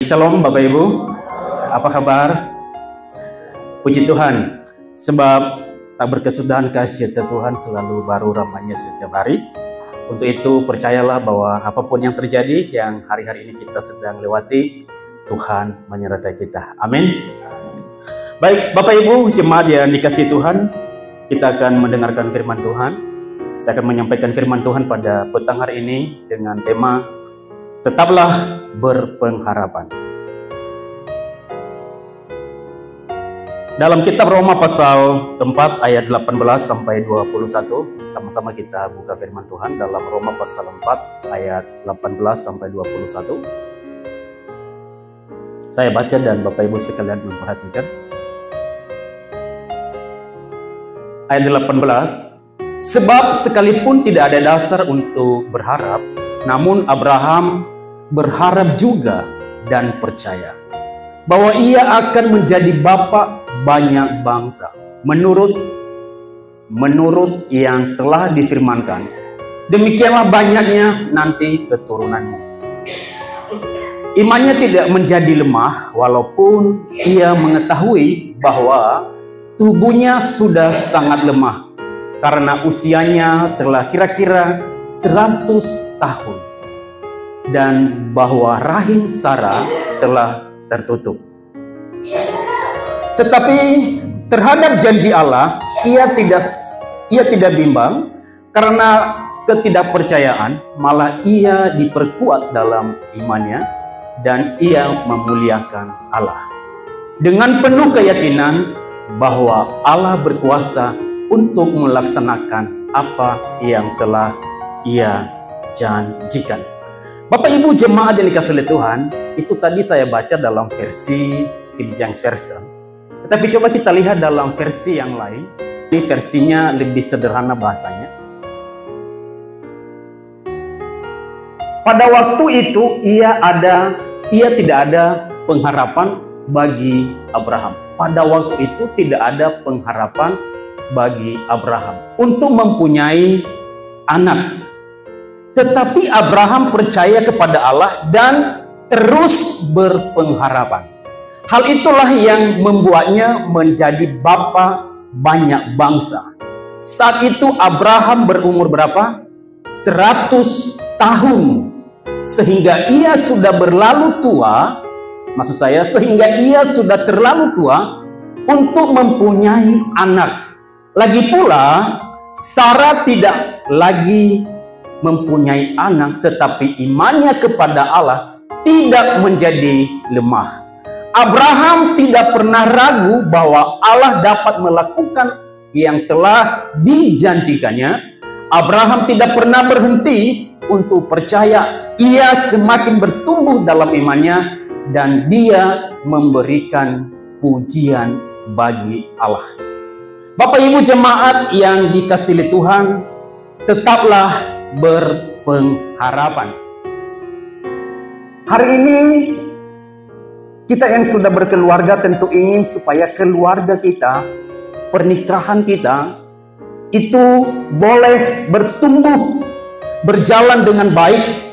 Shalom Bapak Ibu, apa kabar? Puji Tuhan, sebab tak berkesudahan kasih Tuhan selalu baru ramainya setiap hari. Untuk itu percayalah bahwa apapun yang terjadi yang hari-hari ini kita sedang lewati, Tuhan menyertai kita. Amin. Baik Bapak Ibu, jemaat yang dikasihi Tuhan, kita akan mendengarkan firman Tuhan. Saya akan menyampaikan firman Tuhan pada petang hari ini dengan tema Tetaplah berpengharapan. Dalam kitab Roma pasal 4 ayat 18 sampai 21, sama-sama kita buka firman Tuhan dalam Roma pasal 4 ayat 18 sampai 21. Saya baca dan Bapak Ibu sekalian memperhatikan. Ayat 18, sebab sekalipun tidak ada dasar untuk berharap, namun Abraham berharap juga dan percaya bahwa ia akan menjadi bapa banyak bangsa menurut yang telah difirmankan, demikianlah banyaknya nanti keturunanmu. Imannya tidak menjadi lemah walaupun ia mengetahui bahwa tubuhnya sudah sangat lemah karena usianya telah kira-kira 100 tahun dan bahwa rahim Sarah telah tertutup. Tetapi terhadap janji Allah ia tidak bimbang karena ketidakpercayaan, malah ia diperkuat dalam imannya dan ia memuliakan Allah dengan penuh keyakinan bahwa Allah berkuasa untuk melaksanakan apa yang telah ia janjikan. Bapak Ibu jemaat yang dikasihi oleh Tuhan, itu tadi saya baca dalam versi King James Version. Tetapi coba kita lihat dalam versi yang lain. Ini versinya lebih sederhana bahasanya. Pada waktu itu ia tidak ada pengharapan bagi Abraham. Pada waktu itu tidak ada pengharapan bagi Abraham untuk mempunyai anak. Tetapi Abraham percaya kepada Allah dan terus berpengharapan. Hal itulah yang membuatnya menjadi bapa banyak bangsa. Saat itu Abraham berumur berapa? 100 tahun. Sehingga ia sudah berlalu tua, maksud saya sehingga ia sudah terlalu tua untuk mempunyai anak. Lagi pula, Sarah tidak lagi mempunyai anak, tetapi imannya kepada Allah tidak menjadi lemah. Abraham tidak pernah ragu bahwa Allah dapat melakukan yang telah dijanjikannya. Abraham tidak pernah berhenti untuk percaya. Ia semakin bertumbuh dalam imannya dan dia memberikan pujian bagi Allah. Bapak Ibu jemaat yang dikasihi Tuhan, tetaplah berpengharapan. Hari ini kita yang sudah berkeluarga tentu ingin supaya keluarga kita, pernikahan kita itu boleh bertumbuh, berjalan dengan baik.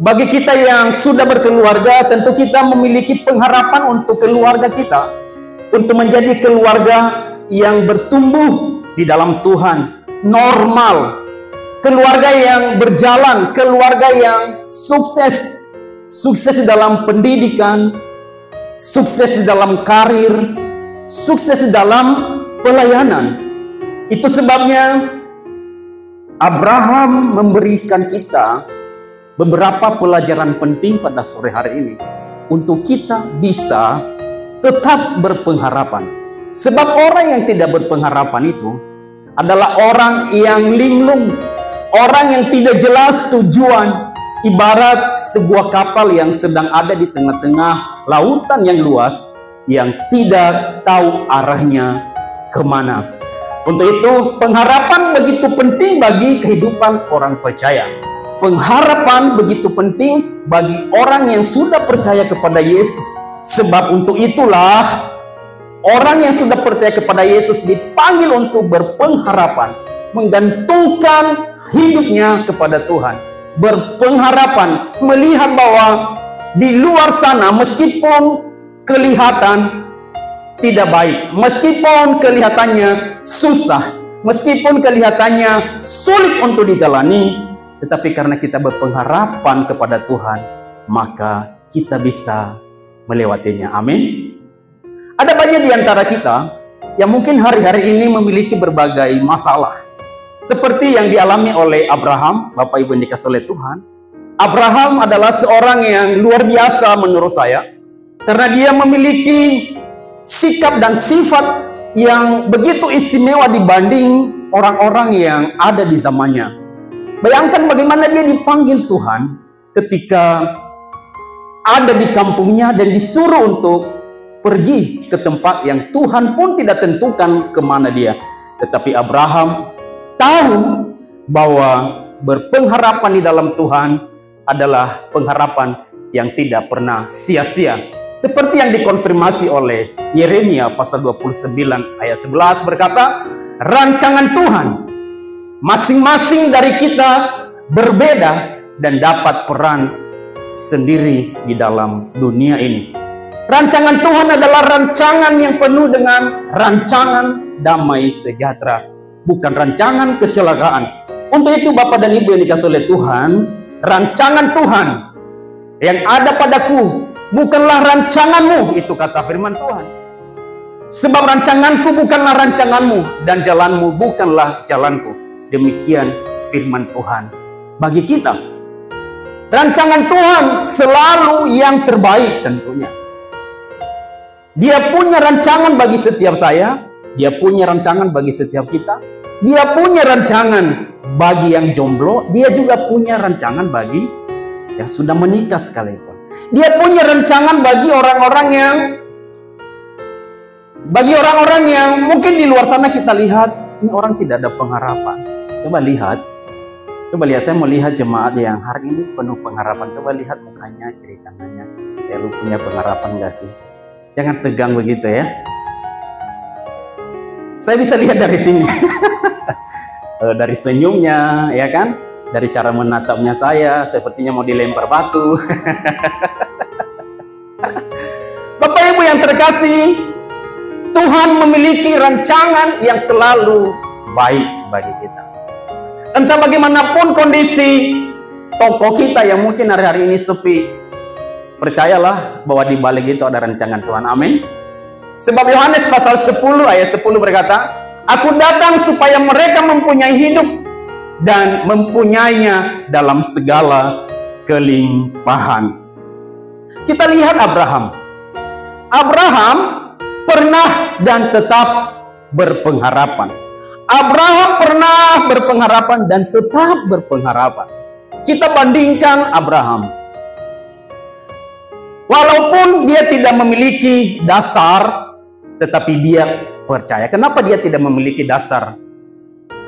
Bagi kita yang sudah berkeluarga, tentu kita memiliki pengharapan untuk keluarga kita, untuk menjadi keluarga yang bertumbuh di dalam Tuhan, normal, keluarga yang berjalan, keluarga yang sukses dalam pendidikan, sukses dalam karir, sukses dalam pelayanan. Itu sebabnya Abraham memberikan kita beberapa pelajaran penting pada sore hari ini untuk kita bisa tetap berpengharapan. Sebab orang yang tidak berpengharapan itu adalah orang yang linglung, orang yang tidak jelas tujuan, ibarat sebuah kapal yang sedang ada di tengah-tengah lautan yang luas, yang tidak tahu arahnya kemana. Untuk itu, pengharapan begitu penting bagi kehidupan orang percaya. Pengharapan begitu penting bagi orang yang sudah percaya kepada Yesus. Sebab untuk itulah, orang yang sudah percaya kepada Yesus dipanggil untuk berpengharapan, menggantungkan hidupnya kepada Tuhan, berpengharapan, melihat bahwa di luar sana meskipun kelihatan tidak baik, meskipun kelihatannya susah, meskipun kelihatannya sulit untuk dijalani, tetapi karena kita berpengharapan kepada Tuhan, maka kita bisa melewatinya. Amin. Ada banyak di antara kita yang mungkin hari-hari ini memiliki berbagai masalah, seperti yang dialami oleh Abraham. Bapak Ibu yang dikasihi oleh Tuhan, Abraham adalah seorang yang luar biasa menurut saya, karena dia memiliki sikap dan sifat yang begitu istimewa dibanding orang-orang yang ada di zamannya. Bayangkan bagaimana dia dipanggil Tuhan ketika ada di kampungnya dan disuruh untuk pergi ke tempat yang Tuhan pun tidak tentukan kemana dia. Tetapi Abraham tahu bahwa berpengharapan di dalam Tuhan adalah pengharapan yang tidak pernah sia-sia. Seperti yang dikonfirmasi oleh Yeremia pasal 29 ayat 11 berkata, rancangan Tuhan masing-masing dari kita berbeda dan dapat peran sendiri di dalam dunia ini. Rancangan Tuhan adalah rancangan yang penuh dengan rancangan damai sejahtera, bukan rancangan kecelakaan. Untuk itu Bapak dan Ibu yang dikasihi oleh Tuhan, rancangan Tuhan yang ada padaku bukanlah rancanganmu, itu kata firman Tuhan. Sebab rancanganku bukanlah rancanganmu dan jalanmu bukanlah jalanku. Demikian firman Tuhan bagi kita. Rancangan Tuhan selalu yang terbaik tentunya. Dia punya rancangan bagi setiap saya, dia punya rancangan bagi setiap kita, dia punya rancangan bagi yang jomblo, dia juga punya rancangan bagi yang sudah menikah sekalipun. Dia punya rancangan bagi orang-orang yang mungkin di luar sana kita lihat, ini orang tidak ada pengharapan. Coba lihat, saya mau lihat jemaat yang hari ini penuh pengharapan. Coba lihat mukanya, kiri kanannya. Ya, lu punya pengharapan gak sih? Jangan tegang begitu ya. Saya bisa lihat dari sini. Dari senyumnya, ya kan? Dari cara menatapnya saya, sepertinya mau dilempar batu. Bapak Ibu yang terkasih, Tuhan memiliki rancangan yang selalu baik bagi kita. Entah bagaimanapun kondisi toko kita yang mungkin hari-hari ini sepi, percayalah bahwa di balik itu ada rancangan Tuhan. Amin. Sebab Yohanes pasal 10 ayat 10 berkata, aku datang supaya mereka mempunyai hidup dan mempunyainya dalam segala kelimpahan. Kita lihat Abraham. Abraham pernah dan tetap berpengharapan. Abraham pernah berpengharapan dan tetap berpengharapan. Kita bandingkan Abraham. Walaupun dia tidak memiliki dasar, tetapi dia percaya. Kenapa dia tidak memiliki dasar,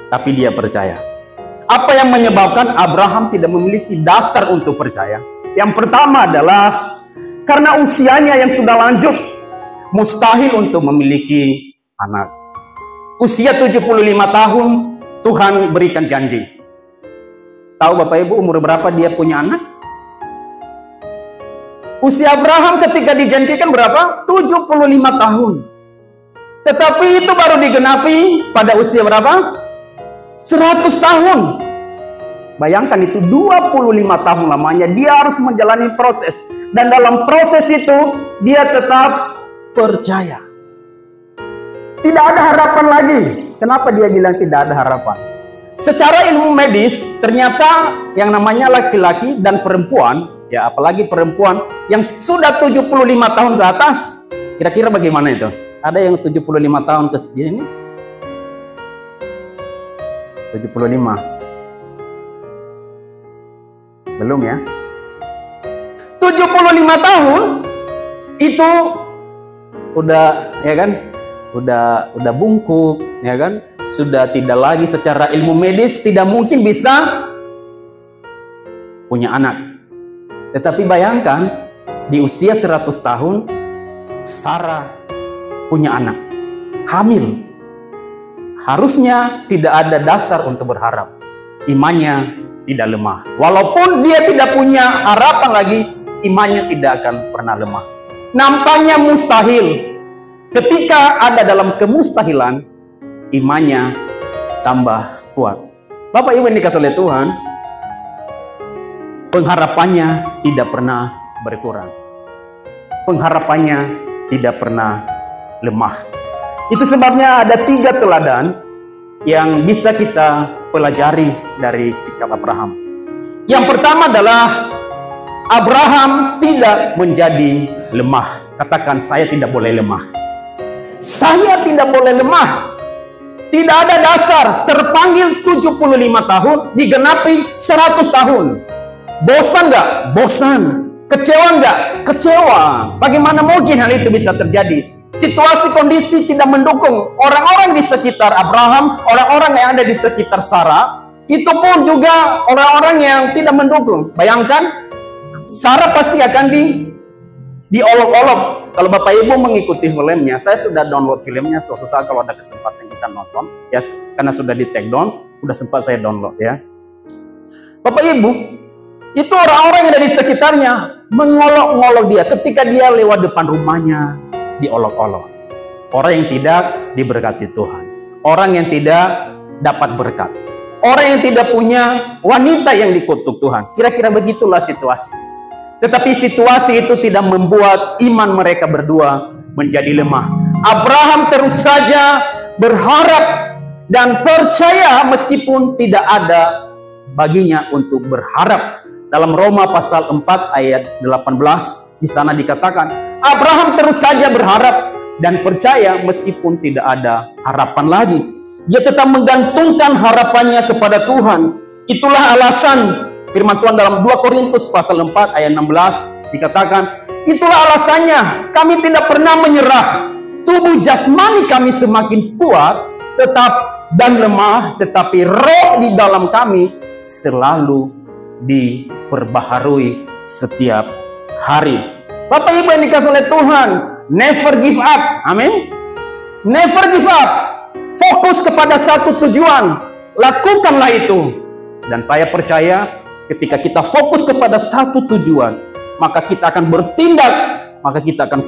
tapi dia percaya? Apa yang menyebabkan Abraham tidak memiliki dasar untuk percaya? Yang pertama adalah karena usianya yang sudah lanjut, mustahil untuk memiliki anak. Usia 75 tahun, Tuhan berikan janji. Tahu Bapak Ibu umur berapa dia punya anak? Usia Abraham ketika dijanjikan berapa? 75 tahun. Tetapi itu baru digenapi pada usia berapa? 100 tahun. Bayangkan itu 25 tahun lamanya dia harus menjalani proses. Dan dalam proses itu dia tetap percaya. Tidak ada harapan lagi. Kenapa dia bilang tidak ada harapan? Secara ilmu medis, ternyata yang namanya laki-laki dan perempuan, ya apalagi perempuan yang sudah 75 tahun ke atas, kira-kira bagaimana itu? Ada yang 75 tahun ke sini? 75. Belum ya? 75 tahun itu udah, ya kan? Udah bungkuk, ya kan? Sudah tidak lagi secara ilmu medis tidak mungkin bisa punya anak. Tetapi bayangkan di usia 100 tahun Sarah punya anak, hamil. Harusnya tidak ada dasar untuk berharap. Imannya tidak lemah. Walaupun dia tidak punya harapan lagi, imannya tidak akan pernah lemah. Nampaknya mustahil. Ketika ada dalam kemustahilan, imannya tambah kuat. Bapak Ibu yang dikasihi oleh Tuhan, pengharapannya tidak pernah berkurang. Pengharapannya tidak pernah lemah. Itu sebabnya ada 3 teladan yang bisa kita pelajari dari sikap Abraham. Yang pertama adalah Abraham tidak menjadi lemah. Katakan, saya tidak boleh lemah. Saya tidak boleh lemah. Tidak ada dasar. Terpanggil 75 tahun, digenapi 100 tahun. Bosan nggak? Bosan. Kecewa nggak? Kecewa. Bagaimana mungkin hal itu bisa terjadi? Situasi kondisi tidak mendukung. Orang-orang di sekitar Abraham, orang-orang yang ada di sekitar Sarah, itu pun juga orang-orang yang tidak mendukung. Bayangkan, Sarah pasti akan diolok-olok. Kalau Bapak Ibu mengikuti filmnya, saya sudah download filmnya suatu saat kalau ada kesempatan kita nonton, ya, karena sudah di take down, sudah sempat saya download ya. Bapak Ibu, itu orang-orang yang ada di sekitarnya mengolok-ngolok dia ketika dia lewat depan rumahnya, diolok-olok. Orang yang tidak diberkati Tuhan, orang yang tidak dapat berkat, orang yang tidak punya wanita yang dikutuk Tuhan. Kira-kira begitulah situasi. Tetapi situasi itu tidak membuat iman mereka berdua menjadi lemah. Abraham terus saja berharap dan percaya meskipun tidak ada baginya untuk berharap. Dalam Roma pasal 4 ayat 18 di sana dikatakan, Abraham terus saja berharap dan percaya meskipun tidak ada harapan lagi. Dia tetap menggantungkan harapannya kepada Tuhan. Itulah alasan firman Tuhan dalam 2 Korintus pasal 4 ayat 16 dikatakan, itulah alasannya kami tidak pernah menyerah. Tubuh jasmani kami semakin kuat dan lemah, tetapi roh di dalam kami selalu diperbaharui setiap hari. Bapak Ibu yang dikasihi oleh Tuhan, never give up. Amin. Never give up. Fokus kepada satu tujuan. Lakukanlah itu. Dan saya percaya ketika kita fokus kepada satu tujuan, maka kita akan bertindak, maka kita akan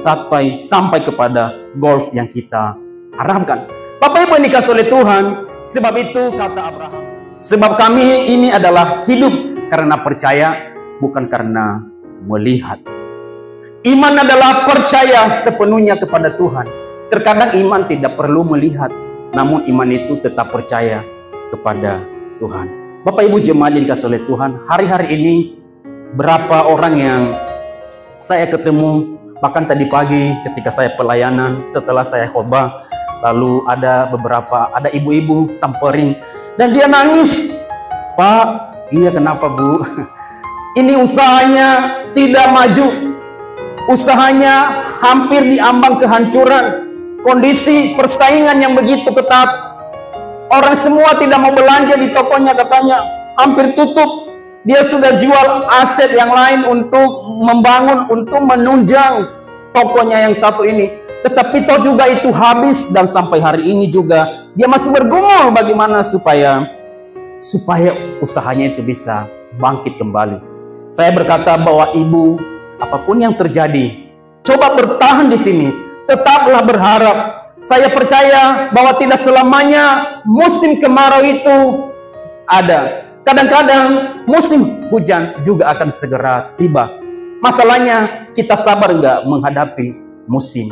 sampai kepada goals yang kita harapkan. Bapak Ibu yang dikasihi oleh Tuhan, sebab itu kata Abraham, sebab kami ini adalah hidup karena percaya, bukan karena melihat. Iman adalah percaya sepenuhnya kepada Tuhan. Terkadang iman tidak perlu melihat, namun iman itu tetap percaya kepada Tuhan. Bapak Ibu jemaat yang dikasihi oleh Tuhan, hari-hari ini berapa orang yang saya ketemu, bahkan tadi pagi ketika saya pelayanan, setelah saya khotbah, lalu ada ibu-ibu samperin dan dia nangis. Pak, iya kenapa Bu? Ini usahanya tidak maju, usahanya hampir diambang kehancuran, kondisi persaingan yang begitu ketat. Orang semua tidak mau belanja di tokonya, katanya hampir tutup. Dia sudah jual aset yang lain untuk membangun, untuk menunjang tokonya yang satu ini. Tetapi toh juga itu habis, dan sampai hari ini juga dia masih bergumul bagaimana supaya usahanya itu bisa bangkit kembali. Saya berkata bahwa ibu, apapun yang terjadi, coba bertahan di sini, tetaplah berharap. Saya percaya bahwa tidak selamanya musim kemarau itu ada. Kadang-kadang musim hujan juga akan segera tiba. Masalahnya kita sabar nggak menghadapi musim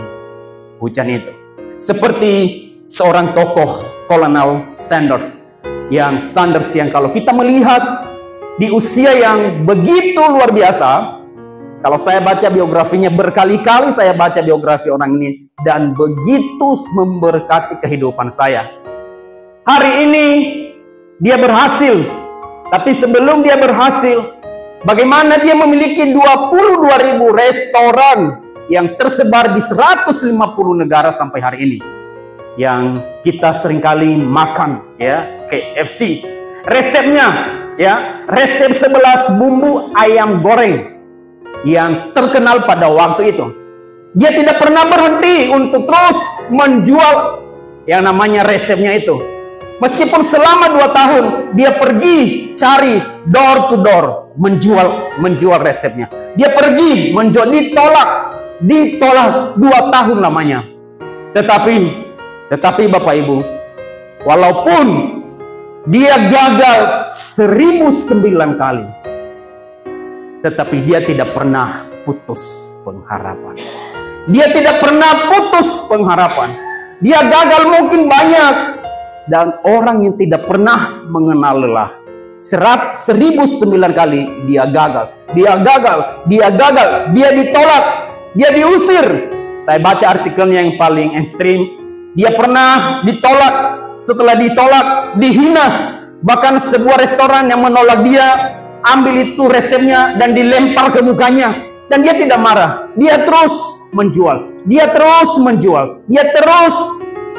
hujan itu. Seperti seorang tokoh Kolonel Sanders yang kalau kita melihat di usia yang begitu luar biasa, kalau saya baca biografinya, berkali-kali saya baca biografi orang ini, dan begitu memberkati kehidupan saya. Hari ini dia berhasil, tapi sebelum dia berhasil, bagaimana dia memiliki 22.000 restoran yang tersebar di 150 negara sampai hari ini, yang kita seringkali makan, ya, KFC. Resepnya, ya, resep 11 bumbu ayam goreng yang terkenal pada waktu itu. Dia tidak pernah berhenti untuk terus menjual yang namanya resepnya itu. Meskipun selama 2 tahun dia pergi cari door to door menjual resepnya. Dia pergi menjual, ditolak 2 tahun lamanya. Tetapi Bapak Ibu, walaupun dia gagal 1009 kali, tetapi dia tidak pernah putus pengharapan. Dia tidak pernah putus pengharapan. Dia gagal mungkin banyak, dan orang yang tidak pernah mengenal lelah, 1009 kali dia gagal, dia ditolak, dia diusir. Saya baca artikelnya yang paling ekstrim, dia pernah ditolak, setelah ditolak dihina, bahkan sebuah restoran yang menolak dia ambil itu resepnya dan dilempar ke mukanya, dan dia tidak marah. Dia terus menjual, dia terus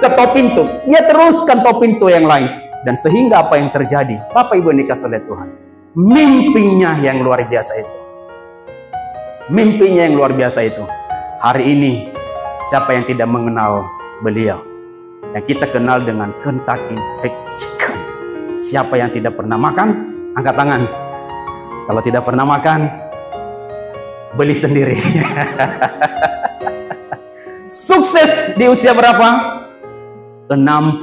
ketok pintu, dia teruskan ketok pintu yang lain. Dan sehingga apa yang terjadi, Bapak Ibu yang dikasihi oleh Tuhan, mimpinya yang luar biasa itu, hari ini siapa yang tidak mengenal beliau, yang kita kenal dengan Kentucky Fried Chicken? Siapa yang tidak pernah makan? Angkat tangan. Kalau tidak pernah makan, beli sendiri. Sukses di usia berapa? 65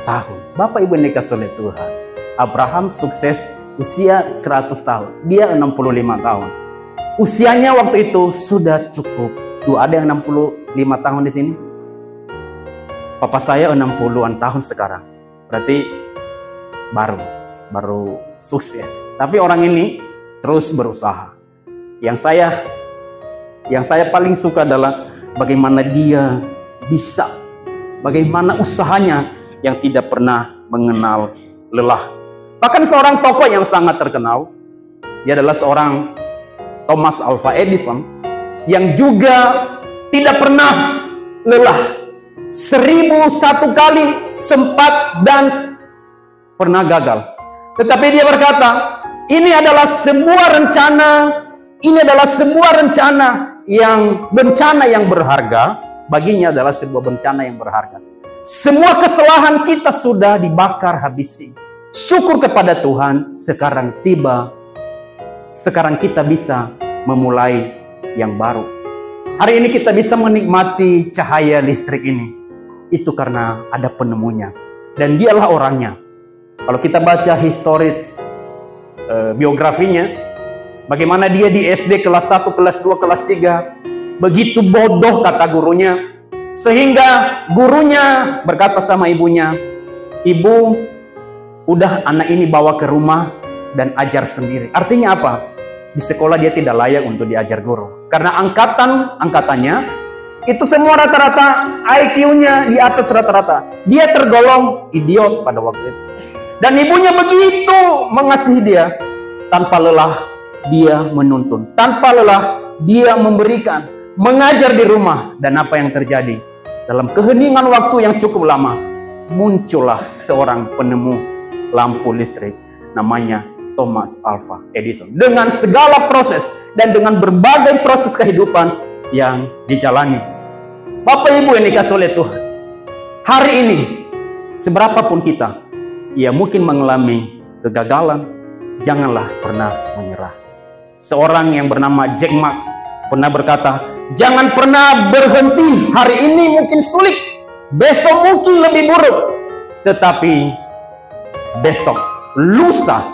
tahun. Bapak Ibu yang dikasihi oleh Tuhan, Abraham sukses usia 100 tahun. Dia 65 tahun. Usianya waktu itu sudah cukup. Tuh, ada yang 65 tahun di sini. Papa saya 60-an tahun sekarang. Berarti baru sukses. Tapi orang ini terus berusaha. Yang saya paling suka adalah bagaimana dia bisa, bagaimana usahanya yang tidak pernah mengenal lelah. Bahkan seorang tokoh yang sangat terkenal, dia adalah seorang Thomas Alva Edison, yang juga tidak pernah lelah. 1001 kali sempat dan pernah gagal. Tetapi dia berkata, ini adalah sebuah rencana yang bencana yang berharga. Baginya adalah sebuah bencana yang berharga. Semua kesalahan kita sudah dibakar habisi. Syukur kepada Tuhan, sekarang kita bisa memulai yang baru. Hari ini kita bisa menikmati cahaya listrik ini. Itu karena ada penemunya. Dan dialah orangnya. Kalau kita baca historis biografinya, bagaimana dia di SD kelas 1, kelas 2, kelas 3, begitu bodoh kata gurunya, sehingga gurunya berkata sama ibunya, "Ibu, udah anak ini bawa ke rumah dan ajar sendiri." Artinya apa? Di sekolah dia tidak layak untuk diajar guru. Karena angkatannya itu semua rata-rata IQ-nya di atas rata-rata. Dia tergolong idiot pada waktu itu. Dan ibunya begitu mengasihi dia, tanpa lelah dia menuntun, tanpa lelah dia memberikan, mengajar di rumah. Dan apa yang terjadi? Dalam keheningan waktu yang cukup lama, muncullah seorang penemu lampu listrik, namanya Thomas Alva Edison. Dengan segala proses dan dengan berbagai proses kehidupan yang dijalani. Bapak Ibu yang dikasihi oleh Tuhan, hari ini seberapapun kita, ya mungkin mengalami kegagalan, janganlah pernah menyerah. Seorang yang bernama Jack Ma pernah berkata, jangan pernah berhenti. Hari ini mungkin sulit, besok mungkin lebih buruk, tetapi besok, lusa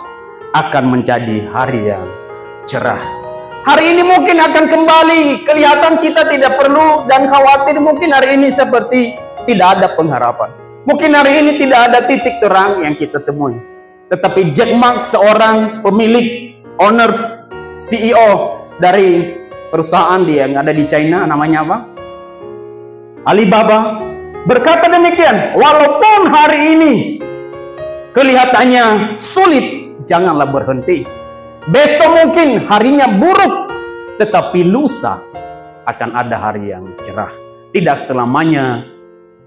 akan menjadi hari yang cerah. Hari ini mungkin akan kembali kelihatan kita tidak perlu dan khawatir. Mungkin hari ini seperti tidak ada pengharapan. Mungkin hari ini tidak ada titik terang yang kita temui. Tetapi Jack Ma, seorang pemilik, owners, CEO dari perusahaan dia yang ada di China, namanya apa? Alibaba, berkata demikian, walaupun hari ini kelihatannya sulit, janganlah berhenti. Besok mungkin harinya buruk, tetapi lusa akan ada hari yang cerah. Tidak selamanya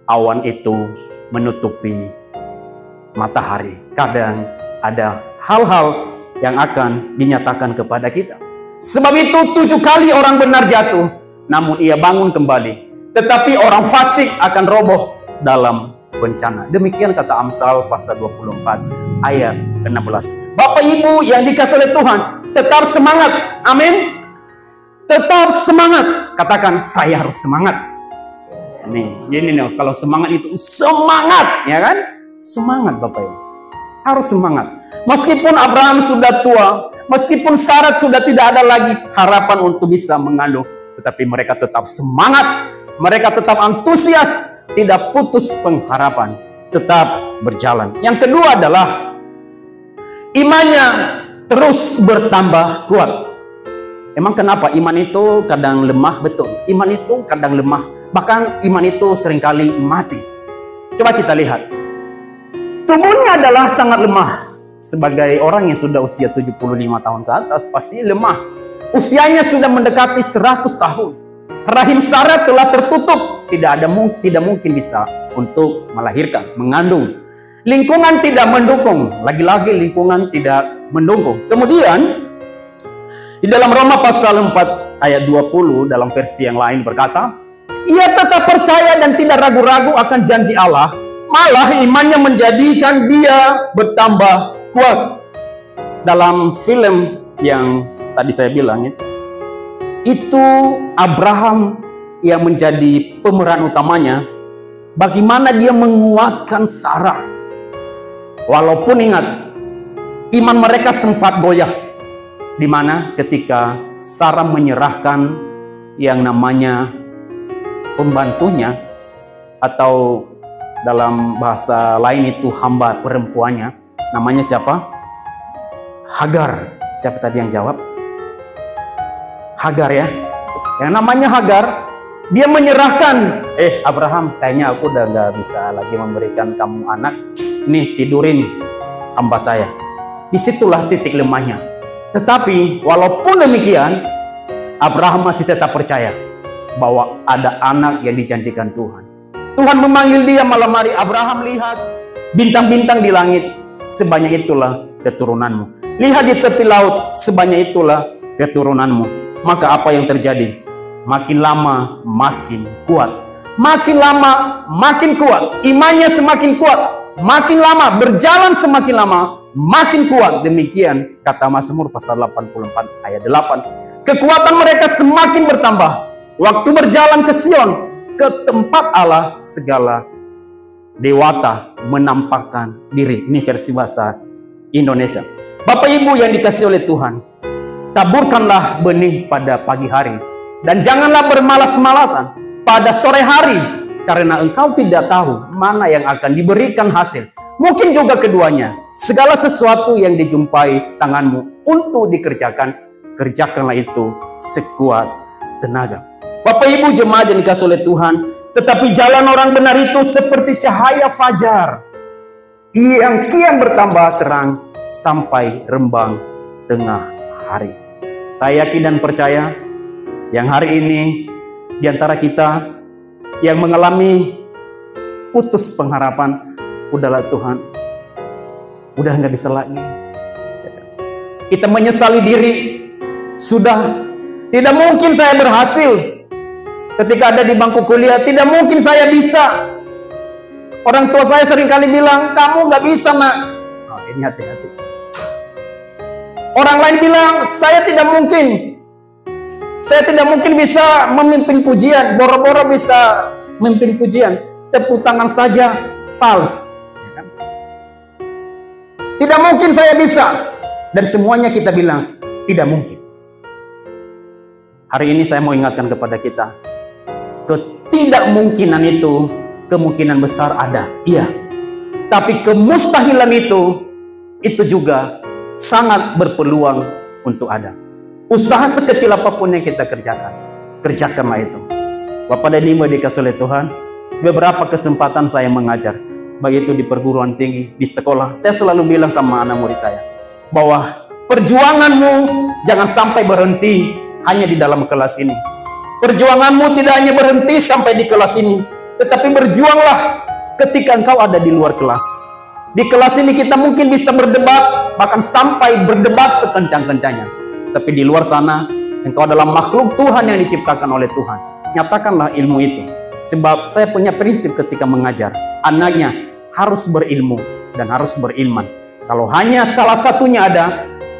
awan itu menutupi matahari. Kadang ada hal-hal yang akan dinyatakan kepada kita. Sebab itu 7 kali orang benar jatuh, namun ia bangun kembali. Tetapi orang fasik akan roboh dalam bencana. Demikian kata Amsal pasal 24 ayat 16. Bapak Ibu yang dikasihi oleh Tuhan, tetap semangat. Amin. Tetap semangat. Katakan, saya harus semangat. Ini nih, kalau semangat itu semangat, ya kan? Semangat Bapak Ibu. Harus semangat. Meskipun Abraham sudah tua, meskipun Sarah sudah tidak ada lagi harapan untuk bisa mengandung, tetapi mereka tetap semangat. Mereka tetap antusias, tidak putus pengharapan, tetap berjalan. Yang kedua adalah imannya terus bertambah kuat. Emang kenapa iman itu kadang lemah? Betul, iman itu kadang lemah. Bahkan iman itu seringkali mati. Coba kita lihat. Tubuhnya adalah sangat lemah. Sebagai orang yang sudah usia 75 tahun ke atas, pasti lemah. Usianya sudah mendekati 100 tahun. Rahim Sarah telah tertutup. Tidak mungkin bisa untuk melahirkan, mengandung. Lingkungan tidak mendukung. Lagi-lagi lingkungan tidak mendukung. Kemudian, di dalam Roma pasal 4 ayat 20 dalam versi yang lain berkata, ia tetap percaya dan tidak ragu-ragu akan janji Allah. Malah imannya menjadikan dia bertambah kuat. Dalam film yang tadi saya bilang itu Abraham yang menjadi pemeran utamanya. Bagaimana dia menguatkan Sarah. Walaupun ingat, iman mereka sempat goyah. Di mana ketika Sarah menyerahkan yang namanya pembantunya, atau dalam bahasa lain itu hamba perempuannya, namanya siapa? Hagar. Siapa tadi yang jawab? Hagar ya. Yang namanya Hagar, dia menyerahkan, Abraham, kayaknya aku udah gak bisa lagi memberikan kamu anak. Nih, tidurin hamba saya. Disitulah titik lemahnya. Tetapi walaupun demikian, Abraham masih tetap percaya bahwa ada anak yang dijanjikan Tuhan. Tuhan memanggil dia malam hari, Abraham, lihat bintang-bintang di langit, sebanyak itulah keturunanmu. Lihat di tepi laut, sebanyak itulah keturunanmu. Maka apa yang terjadi? Makin lama makin kuat. Makin lama makin kuat. Imannya semakin kuat. Makin lama berjalan, semakin lama makin kuat. Demikian kata Mazmur pasal 84 ayat 8. Kekuatan mereka semakin bertambah. Waktu berjalan ke Sion, ke tempat Allah, segala dewata menampakkan diri. Ini versi bahasa Indonesia. Bapak Ibu yang dikasihi oleh Tuhan, taburkanlah benih pada pagi hari, dan janganlah bermalas-malasan pada sore hari, karena engkau tidak tahu mana yang akan diberikan hasil. Mungkin juga keduanya. Segala sesuatu yang dijumpai tanganmu untuk dikerjakan, kerjakanlah itu sekuat tenaga. Bapak Ibu jemaat yang dikasihi oleh Tuhan, tetapi jalan orang benar itu seperti cahaya fajar yang kian bertambah terang sampai rembang tengah hari. Saya yakin dan percaya yang hari ini di antara kita yang mengalami putus pengharapan, udahlah Tuhan, udah nggak bisa lagi. Kita menyesali diri, sudah tidak mungkin saya berhasil. Ketika ada di bangku kuliah, tidak mungkin saya bisa. Orang tua saya seringkali bilang, kamu nggak bisa nak. Oh, ini hati-hati. Orang lain bilang, saya tidak mungkin. Saya tidak mungkin bisa memimpin pujian. Boro-boro bisa memimpin pujian. Tepuk tangan saja, fals. Tidak mungkin saya bisa. Dan semuanya kita bilang, tidak mungkin. Hari ini saya mau ingatkan kepada kita, ketidakmungkinan itu kemungkinan besar ada, iya. Tapi kemustahilan itu juga sangat berpeluang untuk ada. Usaha sekecil apapun yang kita kerjakan, kerjakanlah itu. Bapak dan Ibu dikasihi oleh Tuhan, beberapa kesempatan saya mengajar, baik itu di perguruan tinggi, di sekolah. Saya selalu bilang sama anak murid saya, bahwa perjuanganmu jangan sampai berhenti hanya di dalam kelas ini. Perjuanganmu tidak hanya berhenti sampai di kelas ini, tetapi berjuanglah ketika engkau ada di luar kelas. Di kelas ini kita mungkin bisa berdebat, bahkan sampai berdebat sekencang-kencangnya. Tapi di luar sana, engkau adalah makhluk Tuhan yang diciptakan oleh Tuhan. Nyatakanlah ilmu itu. Sebab saya punya prinsip ketika mengajar, anaknya harus berilmu dan harus beriman. Kalau hanya salah satunya ada,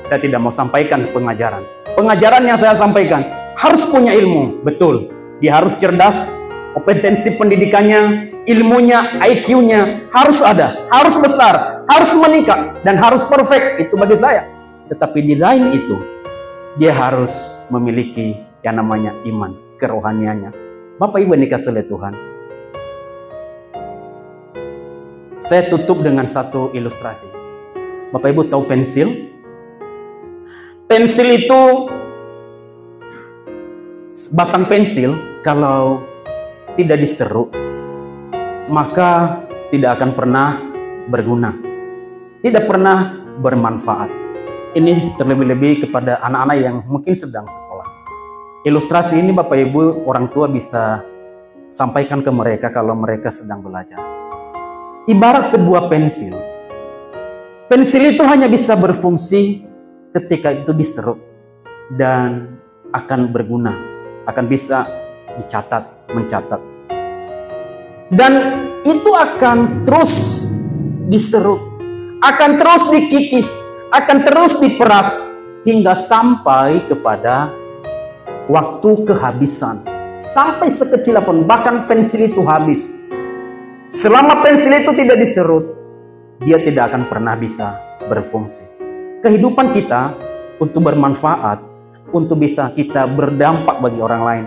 saya tidak mau sampaikan pengajaran. Pengajaran yang saya sampaikan harus punya ilmu, betul. Dia harus cerdas, kompetensi pendidikannya, ilmunya, IQ-nya harus ada, harus besar, harus meningkat, dan harus perfect. Itu bagi saya. Tetapi di lain itu, dia harus memiliki yang namanya iman, kerohaniannya. Bapak Ibu yang dikasihi oleh Tuhan, saya tutup dengan satu ilustrasi. Bapak Ibu tahu pensil? Pensil itu, batang pensil kalau tidak diserut, maka tidak akan pernah berguna, tidak pernah bermanfaat. Ini terlebih-lebih kepada anak-anak yang mungkin sedang sekolah. Ilustrasi ini Bapak Ibu orang tua bisa sampaikan ke mereka kalau mereka sedang belajar. Ibarat sebuah pensil. Pensil itu hanya bisa berfungsi ketika itu diserut dan akan berguna, akan bisa dicatat, mencatat. Dan itu akan terus diserut, akan terus dikikis, akan terus diperas hingga sampai kepada waktu kehabisan. Sampai sekecil apapun, bahkan pensil itu habis. Selama pensil itu tidak diserut, dia tidak akan pernah bisa berfungsi. Kehidupan kita untuk bermanfaat, untuk bisa kita berdampak bagi orang lain,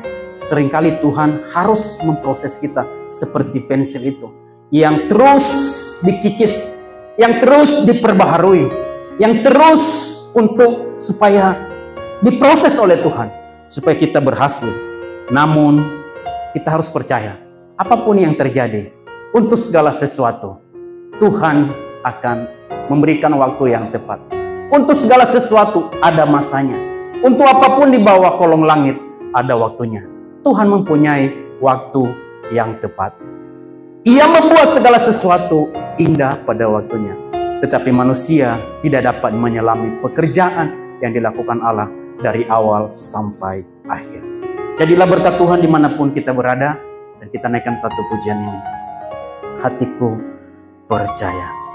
seringkali Tuhan harus memproses kita seperti pensil itu, yang terus dikikis, yang terus diperbaharui, yang terus untuk supaya diproses oleh Tuhan, supaya kita berhasil. Namun kita harus percaya, apapun yang terjadi, untuk segala sesuatu, Tuhan akan memberikan waktu yang tepat. Untuk segala sesuatu ada masanya. Untuk apapun di bawah kolong langit ada waktunya. Tuhan mempunyai waktu yang tepat. Ia membuat segala sesuatu indah pada waktunya. Tetapi manusia tidak dapat menyelami pekerjaan yang dilakukan Allah dari awal sampai akhir. Jadilah berkat Tuhan dimanapun kita berada. Dan kita naikkan satu pujian ini. Hatiku percaya.